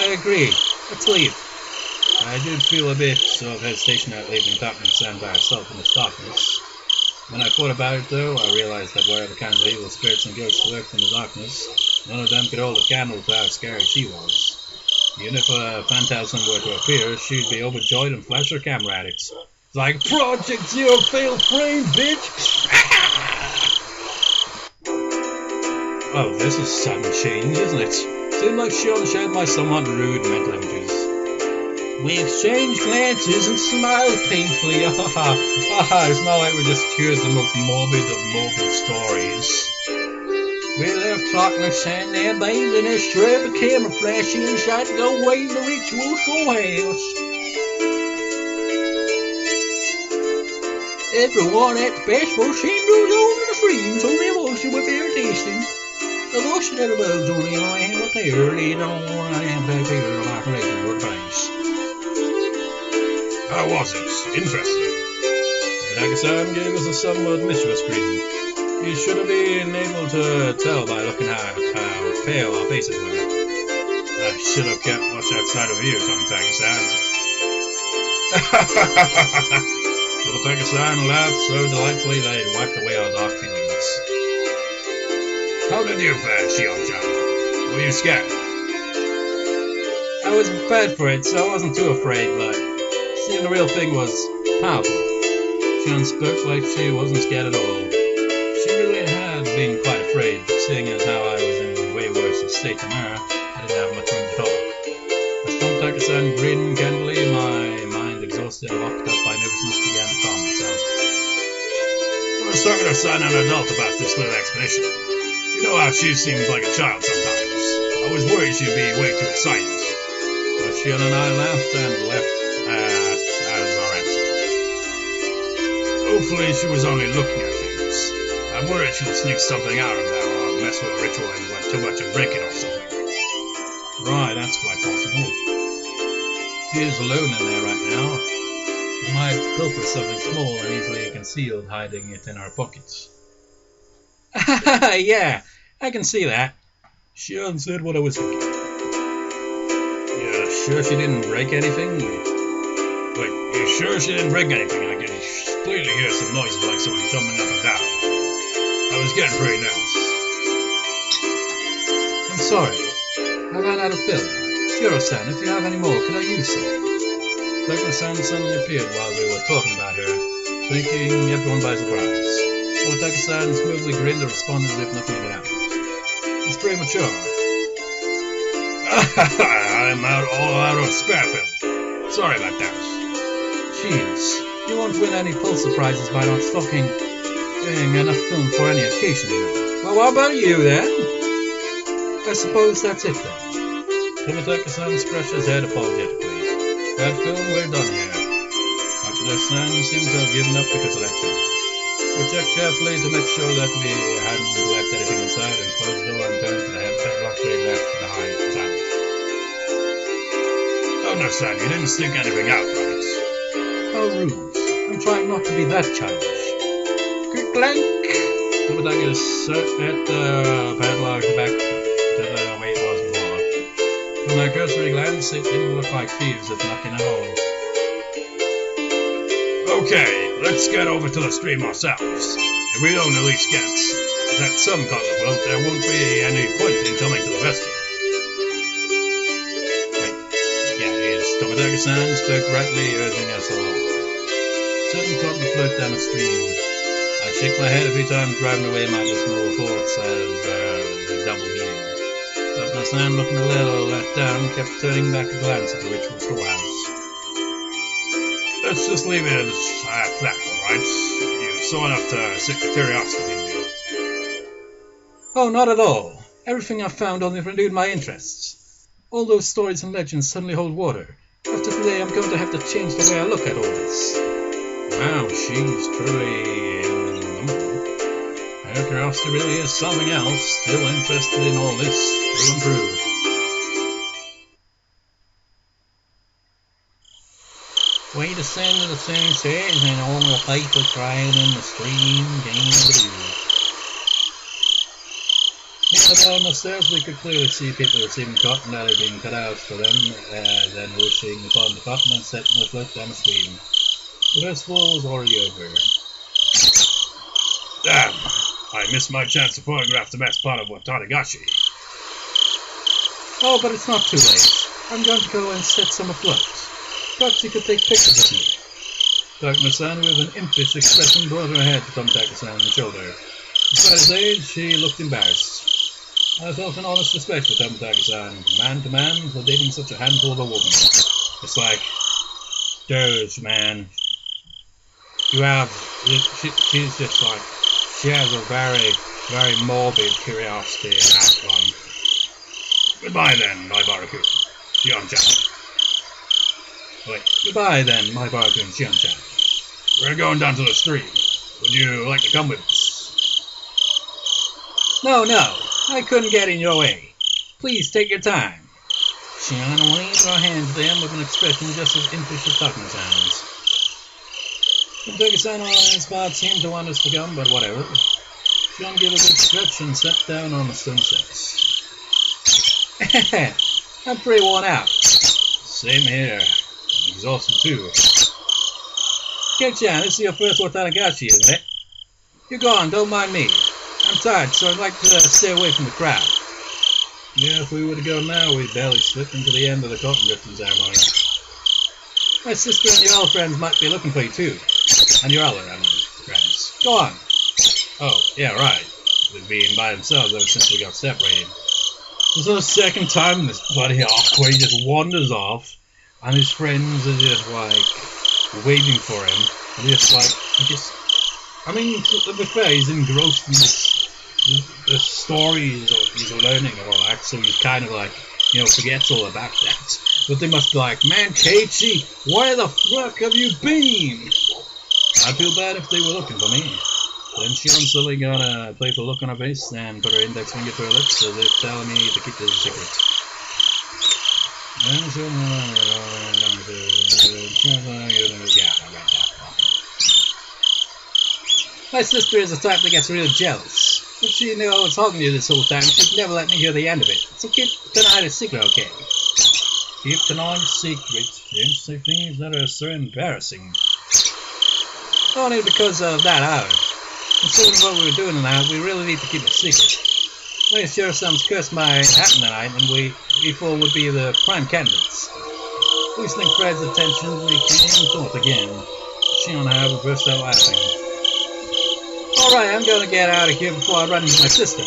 I agree. Let's leave. I did feel a bit of hesitation at leaving Takano-san by herself in this darkness. When I thought about it, though, I realized that whatever kind of evil spirits and ghosts lurked in the darkness, none of them could hold a candle to how scary she was. Even if a phantasm were to appear, she'd be overjoyed and flash her camera at it. Like, Project Zero failed frame, bitch! Oh, this is a sudden change, isn't it? Seemed like Shion shared my somewhat rude mental images. We exchanged glances and smiled painfully. It's not like we just heard the most morbid of morbid stories. We left Takano-san there, bathed in her strip of camera flashing and shot to go away in the ritual storehouse. Everyone at the festival seemed to zone in the stream, so their voices were very tasty. The voices of the birds on the other hand were clear. They don't want to have that figure of my place or place. How was it? Interesting. Takano-san gave us a somewhat mischievous greeting. You should have been able to tell by looking at how pale our faces were. I should have kept watch outside of you, Tomitake-san. Little Takano-san laughed so delightfully that it wiped away our dark feelings. How did you fare, Shion-chan? Were you scared? I was prepared for it, so I wasn't too afraid, but seeing the real thing was powerful. Shion spoke like she wasn't scared at all. She really had been quite afraid, seeing as how I was in a way worse state than her. I didn't have much room to talk. As Tomitake-san grinned candidly, my mind exhausted and locked up by nervousness began to calm itself. I was talking to son and an adult about this little expedition. You know how she seems like a child sometimes. I was worried she'd be way too excited. But Shion and I laughed and left as our answer. Hopefully she was only looking at things. I'm worried she'll sneak something out of there or mess with the ritual and let too much and break it or something. Right, that's quite possible. She is alone in there right now. She might pilfer something small and easily concealed, hiding it in her pockets. Yeah, I can see that. Shion said what I was thinking. You're sure she didn't break anything? Wait, you're sure she didn't break anything? I can clearly hear some noises like someone jumping up and down. I was getting pretty nervous. I'm sorry. I ran out of film. Shiro-san, if you have any more, could I use some? Takano-san suddenly appeared while we were talking about her, taking everyone by surprise. Takano-san smoothly grinned and responded as if nothing had happened. It's premature. I'm all out of spare film. Sorry about that. Jeez, you won't win any Pulse prizes by not stocking enough film for any occasion. Well, what about you then? I suppose that's it then. Tomitake-san scratched his head apologetically. That film, we're done here. Takano-san seemed to have given up because of that too. We checked carefully to make sure that we hadn't left anything inside and closed the door and turned to the heavy padlock they left behind inside. Takano-san, you didn't stick anything out, right? How rude. I'm trying not to be that childish. Clank! Tomitake set the padlock back to the way it was before. From my cursory glance, it didn't look like thieves had knocked in a hole. Okay, let's get over to the stream ourselves. If we don't at least get that some kind of float, there won't be any point in coming to the festival. Tomitake-san spoke brightly, urging us along. Certain cotton float down the stream. I shake my head every time driving away my dismal thoughts as the double meaning. But my son, looking a little let down, kept turning back a glance at the ritual storehouse. Let's just leave it at that, alright? You saw enough to set your curiosity in you. Oh, not at all. Everything I've found only renewed my interests. All those stories and legends suddenly hold water. After today, I'm going to have to change the way I look at all this. Wow, she's truly her curiosity really is something else. Still interested in all this to improve. Way to send to the same stage and all the paper trail in the stream gaining blue. Near the stairs we could clearly see people receiving cotton that had been cut out for them, then whooshing upon the cotton and setting the float down the stream. The festival was already over. Damn! I missed my chance to photograph the best part of Watanagashi. Oh, but it's not too late. I'm going to go and set some afloat. Perhaps you could take pictures of me. Darkness-san, with an impish expression, brought her head to Tomitake-san's shoulder. Despite his age, she looked embarrassed. I felt an honest respect for Tomitake-san. Man to man, for dating such a handful of a woman. It's like, Doge, man. You have, she's just like, she has a very, very morbid curiosity in that one. Goodbye then, my Baraku, Shion-chan. Wait, goodbye then, my Baraku and Shion-chan. We're going down to the stream. Would you like to come with us? No, I couldn't get in your way. Please take your time. Shion waved her hand to them with an expression just as impish as Takano-san's. Tomitake-san on his part seemed to want us to come, but whatever. Shion gave a big stretch and sat down on the stone steps. I'm pretty worn out. Same here. I'm exhausted too. Keiichi-chan, this is your first Watanagashi, isn't it? You're gone, don't mind me. I'm tired, so I'd like to stay away from the crowd. Yeah, if we were to go now, we'd barely slip into the end of the cotton drifting ceremony. My sister and your other friends might be looking for you too. And your other friends. Go on. Oh, yeah, right. They've been by themselves ever since we got separated. There's no second time in this bloody arc where he just wanders off and his friends are just like waiting for him. And just like, I mean, to be fair, he's engrossed in the stories he's learning and all that, so he's kind of like, forgets all about that. But they must be like, man, Keiichi, where the fuck have you been? I'd feel bad if they were looking for me. Then Shion's suddenly got a playful look on her face and put her index finger to her lips as if telling me to keep this a secret. Yeah, I read that. My sister is the type that gets real jealous. If she knew I was hogging you this whole time, she'd never let me hear the end of it. So keep tonight a secret, okay? Keep tonight a secret. You say things that are so embarrassing. Only because of that hour. Considering what we were doing tonight, we really need to keep it secret. I sure something's cursed might happen tonight, and we four would be the prime candidates. Loosening Fred's attention, we came forth again. Shion, however, burst out laughing. Alright, I'm going to get out of here before I run into my sister.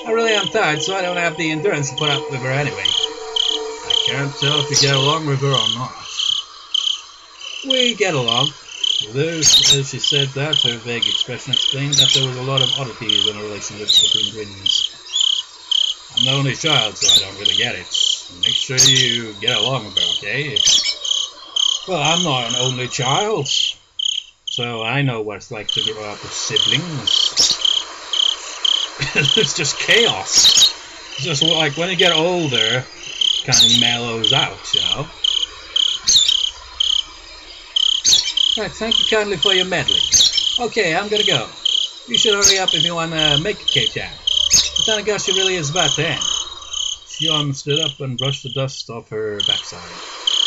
I really am tired, so I don't have the endurance to put up with her anyway. I can't tell if you get along with her or not. We get along. Although, as she said that, her vague expression explained that there was a lot of oddities in a relationship between twins. I'm the only child, so I don't really get it. Make sure you get along with her, okay? Well, I'm not an only child, so I know what it's like to grow up with siblings. It's just chaos. It's just like when you get older, it kind of mellows out, you know? Right, thank you kindly for your meddling. Okay, I'm gonna go. You should hurry up if you want to make it, Keiichi. Watanagashi really is about to end. Shion stood up and brushed the dust off her backside.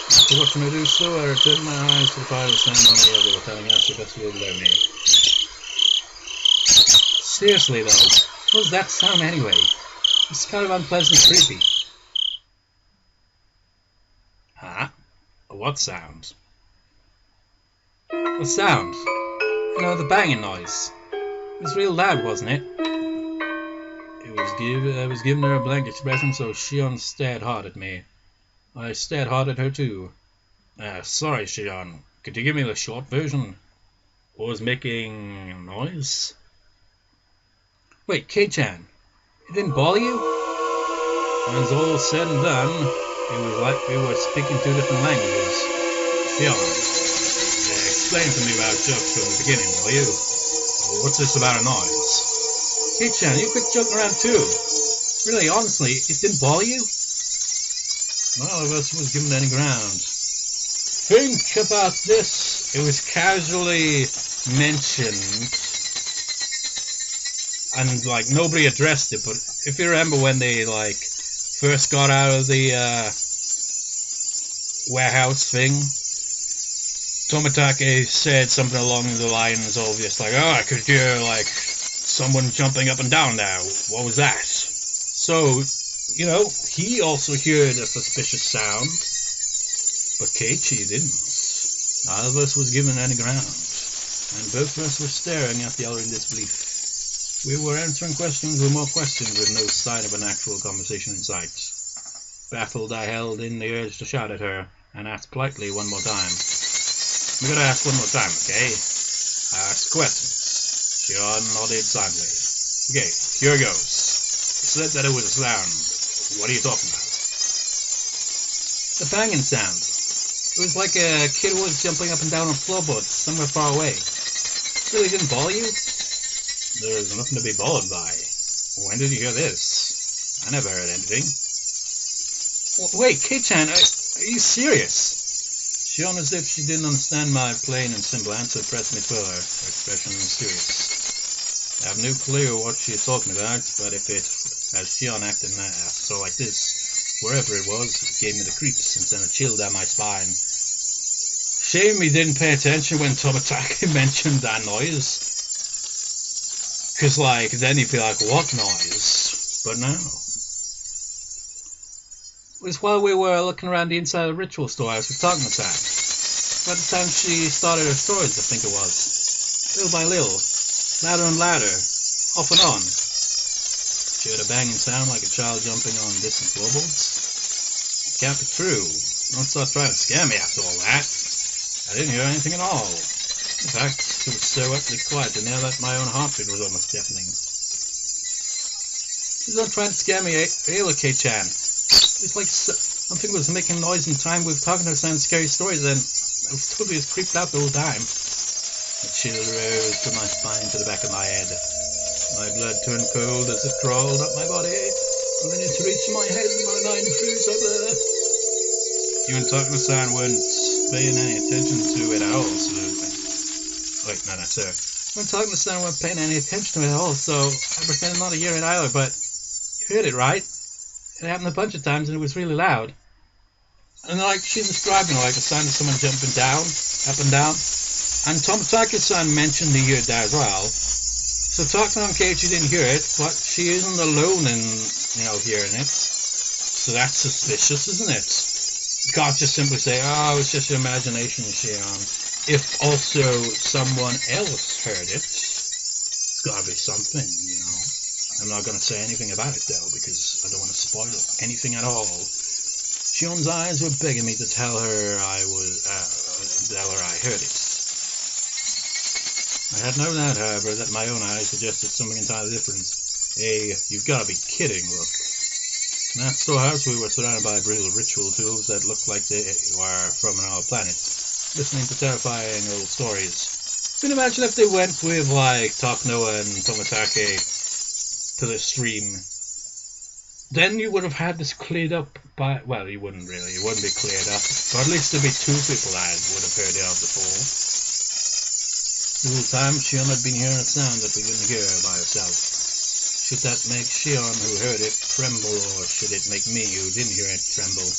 After watching her do so, I turned my eyes to the final ceremony of the Watanagashi festival below me. Seriously though, what was that sound anyway? It's kind of unpleasant and creepy. Huh? What sound? What sound? You know, the banging noise. It was real loud, wasn't it? I was giving her a blank expression, so Shion stared hard at me. I stared hard at her too. Sorry, Shion. Could you give me the short version? What was making noise? Wait, Kei-chan, it didn't bother you? When it was all said and done, it was like we were speaking two different languages. Shion, explain to me about jokes from the beginning, will you? What's this about a noise? Kei-chan, you quit joking around too. Really, honestly, it didn't bother you? None of us was given any ground. Think about this. It was casually mentioned, and like nobody addressed it. But if you remember when they like first got out of the warehouse thing, Tomitake said something along the lines of just like, "Oh, I could hear like someone jumping up and down now. What was that?" So, you know, he also heard a suspicious sound, but Keiichi didn't. Neither of us was given any ground, and both of us were staring at the other in disbelief. We were answering questions with more questions with no sign of an actual conversation in sight. Baffled, I held in the urge to shout at her and asked politely one more time. We gotta ask one more time, okay? Ask questions. Shion nodded silently. Okay, here goes. You said that it was a sound. What are you talking about? The banging sound. It was like a kid was jumping up and down on floorboards somewhere far away. It really didn't bother you? There's nothing to be bothered by. When did you hear this? I never heard anything. Wait, Kei-chan, are you serious? Shion, as if she didn't understand my plain and simple answer, pressed me further, her expression mysterious. I have no clue what she's talking about, but if it, as Shion acted so like this, wherever it was, it gave me the creeps and sent a chill down my spine. Shame he didn't pay attention when Tomitake mentioned that noise. Cause like, then he'd be like, what noise? But no. It was while we were looking around the inside of the ritual storehouse with Tomitake. By the time she started her stories, I think it was. Little by little. Louder and louder. Off and on. She heard a banging sound like a child jumping on distant floorboards. It can't be true. Don't start trying to scare me after all that. I didn't hear anything at all. In fact, it was so utterly quiet in there that my own heartbeat was almost deafening. Please don't try to scare me, either, Kei-chan. It's like something was making noise in time we were talking to some scary stories, and I was totally as creeped out the whole time. A chill rose from my spine to the back of my head. My blood turned cold as it crawled up my body, and when it reached my head, my mind froze over. You and Takano-san weren't paying any attention to it at all, so... Wait, no, sir. You and Takano-san weren't paying any attention to it at all, so I pretended not to hear it either, but you heard it, right? It happened a bunch of times, and it was really loud. And like, she's describing like the sound of someone jumping down, up and down. And Tomitake-san mentioned he heard that as well. So Takano and Keiichi didn't hear it, but she isn't alone in, hearing it. So that's suspicious, isn't it? You can't just simply say, oh, it's just your imagination, Shion. If also someone else heard it, it's gotta be something, I'm not gonna say anything about it though, because I don't want to spoil anything at all. Shion's eyes were begging me to tell her I heard it. I had no doubt, however, that my own eyes suggested something entirely different. You've got to be kidding, look. In that storehouse, we were surrounded by real ritual tools that looked like they were from another planet, listening to terrifying old stories. I mean, imagine if they went with, like, Takano and Tomitake to the stream. Then you would have had this cleared up by... Well, you wouldn't really. It wouldn't be cleared up. But at least there'd be two people that would have heard it before. The whole time, Shion had been hearing a sound that we couldn't hear by herself. Should that make Shion, who heard it, tremble, or should it make me, who didn't hear it, tremble?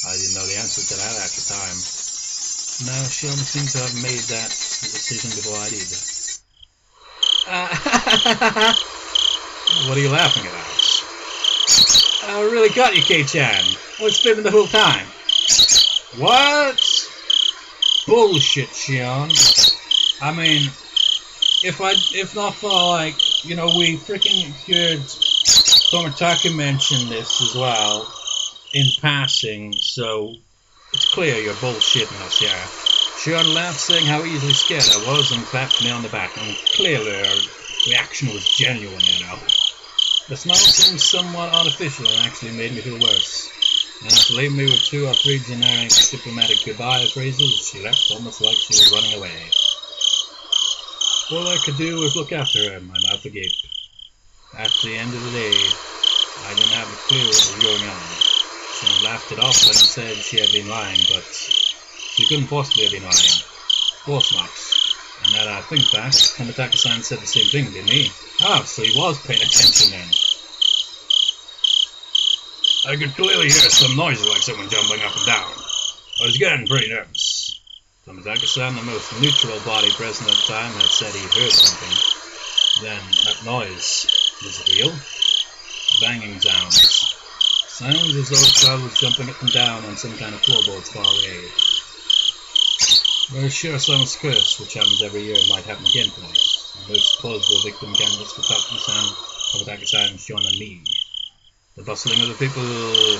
I didn't know the answer to that at the time. Now, Shion seemed to have made that decision before I did. What are you laughing about? I really got you, Kei-chan. I was spinning the whole time. What? bullshit, Shion. I mean, if not for, like, you know, we freaking heard Tomitake mention this as well in passing, so it's clear you're bullshitting us here. Shion laughed, saying how easily scared I was, and clapped me on the back, and clearly her reaction was genuine, you know. The smile seemed somewhat artificial and actually made me feel worse. And after leaving me with 2 or 3 generic diplomatic goodbye phrases, she left almost like she was running away. All I could do was look after her, my mouth agape. At the end of the day, I didn't have a clue what was going on. She laughed it off and said she had been lying, but she couldn't possibly have been lying. Of course not. And now that I think back, Tomitake-san said the same thing, didn't he? Ah, so he was paying attention then. I could clearly hear some noises like someone jumping up and down. I was getting pretty nervous. Tomitake-san, the most neutral body present at the time, had said he heard something. Then, that noise, was it real? The banging sounds. Sounds as though a child was jumping up and down on some kind of floorboards far away. Very sure someone's curse, which happens every year and might happen again tonight. The most plausible victim candidates for Takano-san, Tomitake-san, Shion, and me. The bustling of the people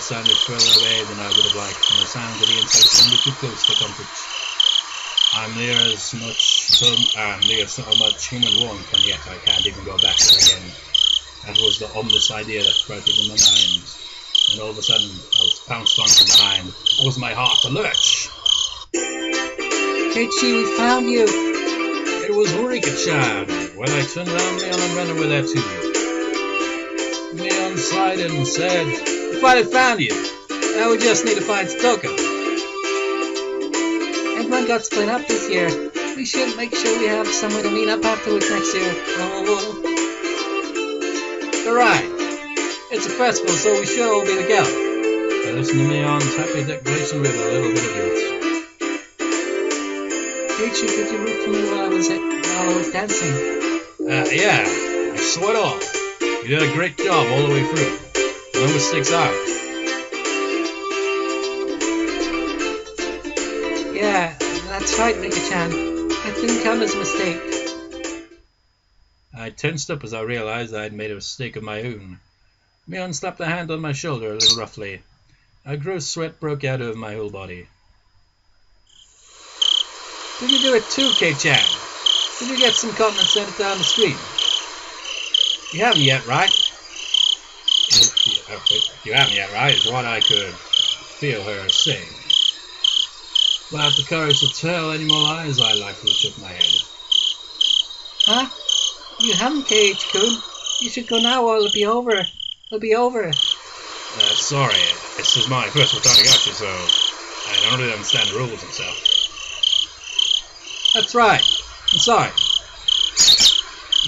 sounded further away than I would have liked, and the sounds of the insects sounded too close for comfort. I'm near so much human warmth, and yet I can't even go back there again. That was the ominous idea that sprouted in my mind. And all of a sudden, I was pounced on from behind. It was my heart to lurch. Keiichi, we found you! It was Rika-chan. Well, I turned around Leon and ran away there too. Leon sighed and said, "We finally found you. Now we just need to find Stoko." Everyone got split up this year. We should make sure we have somewhere to meet up afterwards next year. You're right. It's a festival, so we should all be together. I listened to Leon's happy declaration with a little bit of guilt. Keiichi, did you root for me while I was dancing? Yeah, I saw it all. You did a great job all the way through. No mistakes out. Yeah, that's right, Rika-chan. It didn't count as a mistake. I tensed up as I realized I had made a mistake of my own. Leon slapped a hand on my shoulder a little roughly. A gross sweat broke out over my whole body. Did you do it too, Kei-chan? Did you get some cotton and send it down the street? You haven't yet, right? You haven't yet, right? Is what I could feel her saying. Without the courage to tell any more lies, I lightly shook my head. Huh? You haven't, Keiichi-kun. You should go now or it'll be over. It'll be over. Sorry. This is my first Watanagashi, so I don't really understand the rules and stuff. That's right. I'm sorry.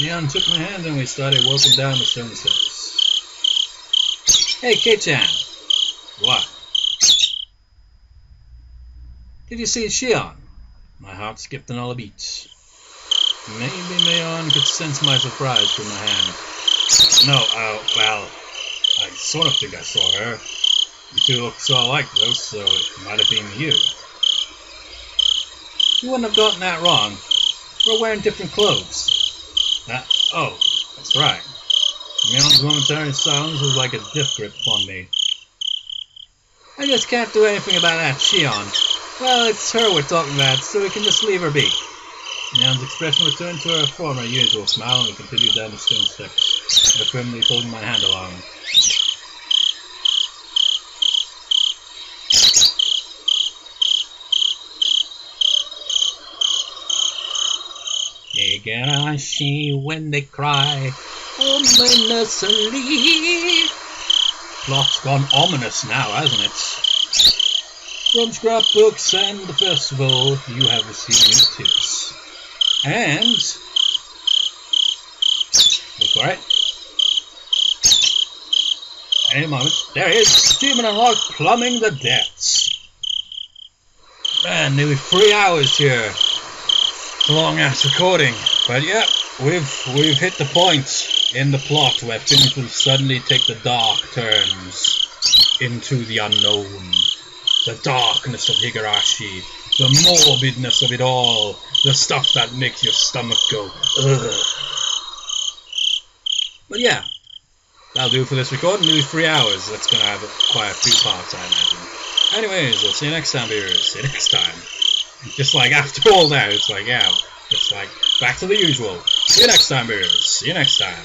Leon took my hand and we started walking down the stone steps. Hey, Kei-chan. What? Did you see Shion? My heart skipped another beat. Maybe Leon could sense my surprise through my hand. No, well, I sort of think I saw her. You two look so alike though, so it might have been you. You wouldn't have gotten that wrong. We're wearing different clothes. Oh, that's right. Leon's momentary silence was like a death grip on me. I just can't do anything about that Shion. Well, it's her we're talking about, so we can just leave her be. Leon's expression returned to her former usual smile, and we continued down the stone steps, her firmly holding my hand along. Higurashi when they cry ominously. Plot's gone ominous now, hasn't it? From scrapbooks and the festival, you have received new tips. And look for it. Any moment, there he is, demon unlocked, plumbing the depths. Man, nearly 3 hours here. Long ass recording, but yeah, we've hit the point in the plot where things will suddenly take the dark turns into the unknown. The darkness of Higurashi the morbidness of it all, the stuff that makes your stomach go, ugh. But yeah, that'll do for this recording. Nearly 3 hours. That's going to have quite a few parts, I imagine. Anyways, we'll see you next time, viewers. See you next time. Just like after all that, it's like, yeah, just like back to the usual. See you next time, viewers. See you next time.